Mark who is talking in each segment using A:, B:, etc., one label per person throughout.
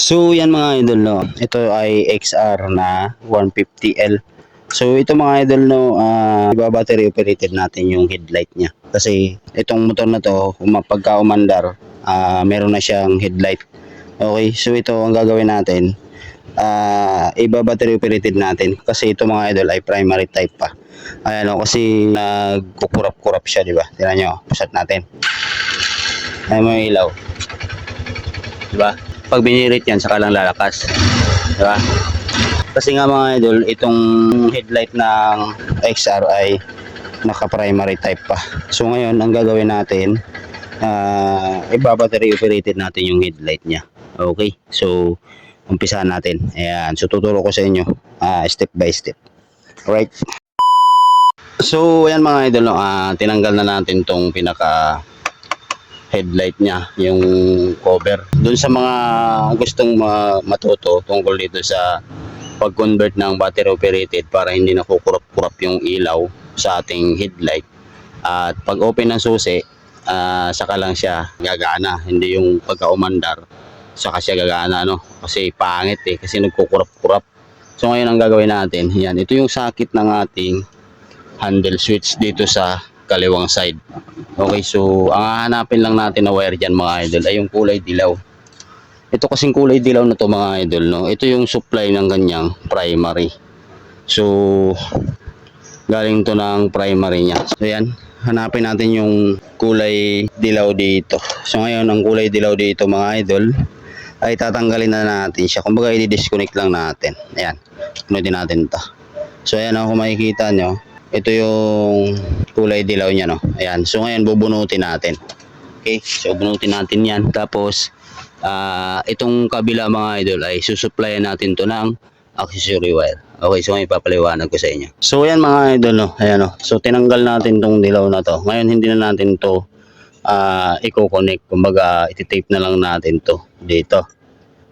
A: So yan mga idol no, ito ay XR na 150L. So ito mga idol no, battery operated natin yung headlight niya. Kasi itong motor na to, pagka umandar, meron na siyang headlight. Okay, so ito ang gagawin natin, iba-battery operated natin. Kasi ito mga idol ay primary type pa. Ayan o, kasi nagkukurap-kurap siya, di ba? Tingnan nyo, pusat natin. Ayan mo yung ilaw. Diba? Pag binirit yan, saka lang lalakas. Diba? Kasi nga mga idol, itong headlight ng XR ay naka-primary type pa. So ngayon, ang gagawin natin, iba-battery operated natin yung headlight niya. Okay? So, umpisahan natin. Ayan. So, tuturo ko sa inyo step by step. Alright? So, ayan mga idol, tinanggal na natin tong pinaka headlight niya, yung cover. Doon sa mga gustong matuto tungkol dito sa pag-convert ng battery operated para hindi na kukurap-kurap yung ilaw sa ating headlight. At pag open ng susi, saka lang siya gagana, hindi yung pagka-umandar saka siya gagana, no? Kasi pangit kasi nagkukurap-kurap. So ngayon ang gagawin natin, yan, ito yung sakit ng ating handle switch dito sa kaliwang side. Okay, so ang hahanapin lang natin na wire dyan mga idol ay yung kulay dilaw. Ito kasing kulay dilaw na to mga idol, no? Ito yung supply ng kanyang primary. So galing to ng primary niya. So yan, hanapin natin yung kulay dilaw dito. So ngayon ang kulay dilaw dito mga idol ay tatanggalin na natin siya. Kumbaga i-disconnect lang natin. Ayan, kunin natin to. So ayan, kung makikita nyo, ito yung kulay dilaw niya, no? Ayan, so ngayon bubunutin natin. Okay, so bunutin natin yan. Tapos itong kabila mga idol ay susupplyan natin to ng accessory wire. Okay, so ngayon papaliwanag ko sa inyo. So ayan mga idol, no? Ayan, no? So tinanggal natin tong dilaw na to. Ngayon hindi na natin to i-connect. Kumbaga iti-tape na lang natin to dito.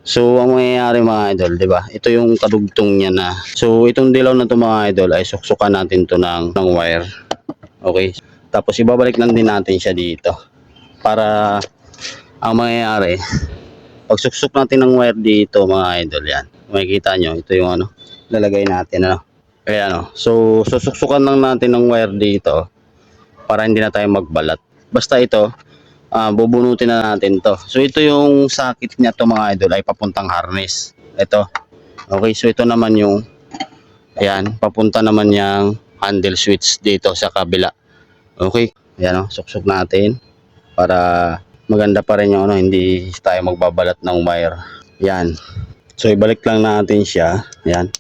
A: So ang mangyayari mga idol, 'di ba? Ito yung kadugtong niya na. So itong dilaw na to mga idol ay suksukan natin to ng wire. Okay? Tapos ibabalik lang din natin siya dito. Para ang mangyayari, pag suksok natin ng wire dito mga idol, yan. Makikita nyo, ito yung ano, lalagay natin, ano. Ayan, no. So susuksukan lang natin ng wire dito para hindi na tayo magbalat. Basta ito, bubunutin na natin to. So ito yung sakit niya to mga idol ay papuntang harness. Ito. Okay, so ito naman yung ayan, papunta naman yung handle switch dito sa kabila. Okay, ayan, no, suksok natin para maganda pa rin yung ano, hindi tayo magbabalat ng wire. Yan. So ibalik lang natin siya. Yan.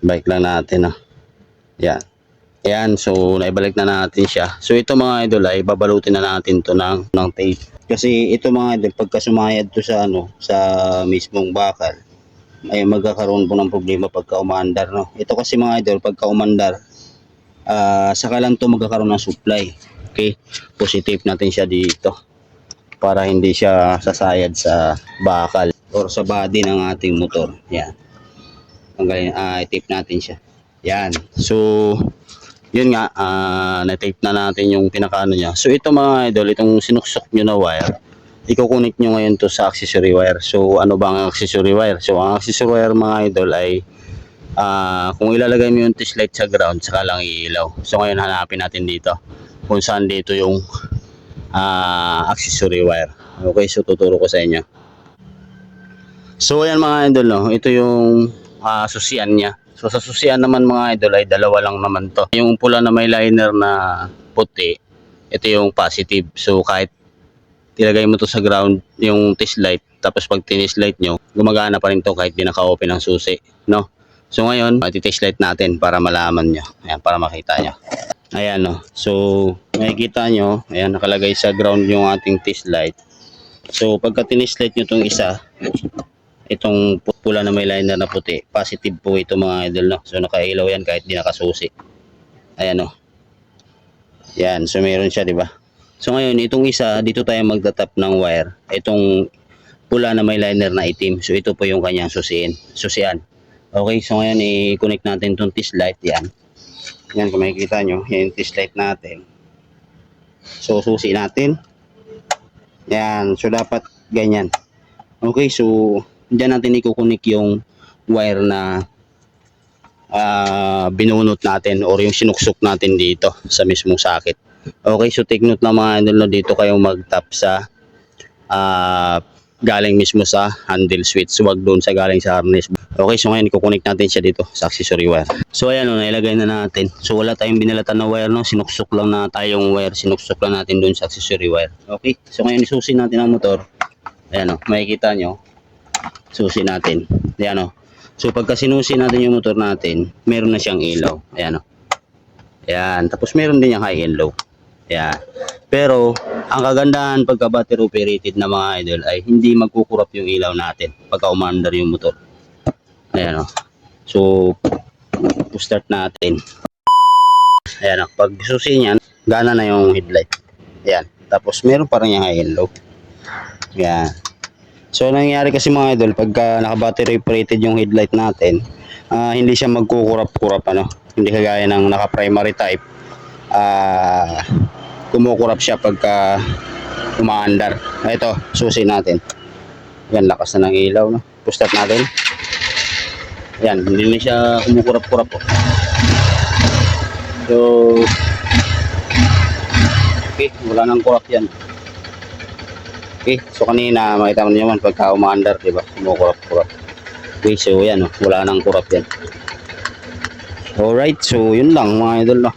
A: Ibalik lang natin, yan. Ayan, so naibalik na natin siya. So ito mga idol ay babalutin na natin to ng tape. Kasi ito mga idol, pagka sumayad to sa ano, sa mismong bakal, ay magkakaroon po ng problema pagka umandar, no. Ito kasi mga idol, pagka umandar, saka lang to magkakaroon ng supply. Okay, positive natin siya dito para hindi siya sasayad sa bakal or sa body ng ating motor. Yan. Tanggalin, i-tape natin siya. Yan. So yun nga, na-tape na natin yung pinakaano niya. So ito mga idol, itong sinuksok nyo na wire, i-connect nyo ngayon to sa accessory wire. So ano ba ang accessory wire? So ang accessory wire mga idol ay kung ilalagay mo yung test light sa ground, saka lang iilaw. So ngayon hanapin natin dito kung saan dito yung accessory wire. Okay, so tuturo ko sa inyo. So ayan mga idol, no? Ito yung susian niya. So sa susian naman mga idol ay dalawa lang naman to. Yung pula na may liner na puti, ito yung positive. So kahit ilagay mo to sa ground yung test light, tapos pag test light nyo, gumagana pa rin to kahit di naka-open ang susi, no? So ngayon, test light natin para malaman nyo. Ayan, para makita nyo. Ayan, no? So makikita nyo, ayan, nakalagay sa ground yung ating test light. So pagka test light nyo itong isa, itong pula na may liner na puti, positive po ito mga idol, no? So nakailaw yan kahit di nakasusi. Ayan, no? Yan, so meron siya, di ba? So ngayon, itong isa, dito tayo magtatap ng wire. Itong pula na may liner na itim. So ito po yung kanyang susian. Okay, so ngayon i-connect natin itong test light. Yan. Yan, kung makikita nyo, yan yung test light natin. So susi natin. Yan, so dapat ganyan. Okay, so Diyan natin ikukunik yung wire na binunot natin or yung sinuksok natin dito sa mismong socket. Okay, so take note na mga idol na dito kayong mag-tap sa galing mismo sa handle switch, wag doon sa galing sa harness. Okay, so ngayon i-connect natin siya dito sa accessory wire. So ayan, nailagay na natin. So wala tayong binalatan na wire, no? Sinuksok lang na tayong wire, sinuksok lang natin doon sa accessory wire. Okay, so ngayon isusin natin ang motor. Ayan o, makikita nyo, susi natin. Ayan o. So pagka sinusi natin yung motor natin, meron na siyang ilaw. Ayan o. Ayan, tapos meron din yung high and low. Ayan. Pero ang kagandahan pagka battery operated na mga idol ay hindi magkukurap yung ilaw natin pagka umandar yung motor. Ayan o. So start natin. Ayan o. Pag susi niyan, gana na yung headlight. Ayan. Tapos meron pa rin yung high and low. Ayan. So nangyayari kasi mga idol, pagka naka-battery operated yung headlight natin, hindi siya magkukurap-kurap, ano. Hindi kagaya ng naka-primary type. Kumukurap siya pagka umaandar. Ito, susi natin. Yan, lakas na ng ilaw, no. Start natin. Yan, hindi na siya kumukurap-kurap, oh. So okay, wala nang kurap yan. Okay, so kanina makita mo naman pagka umaandar, diba? Kumukurap-kurap. Okay, so yan, oh, wala nang kurap yan. Alright, so yun lang mga idol, no.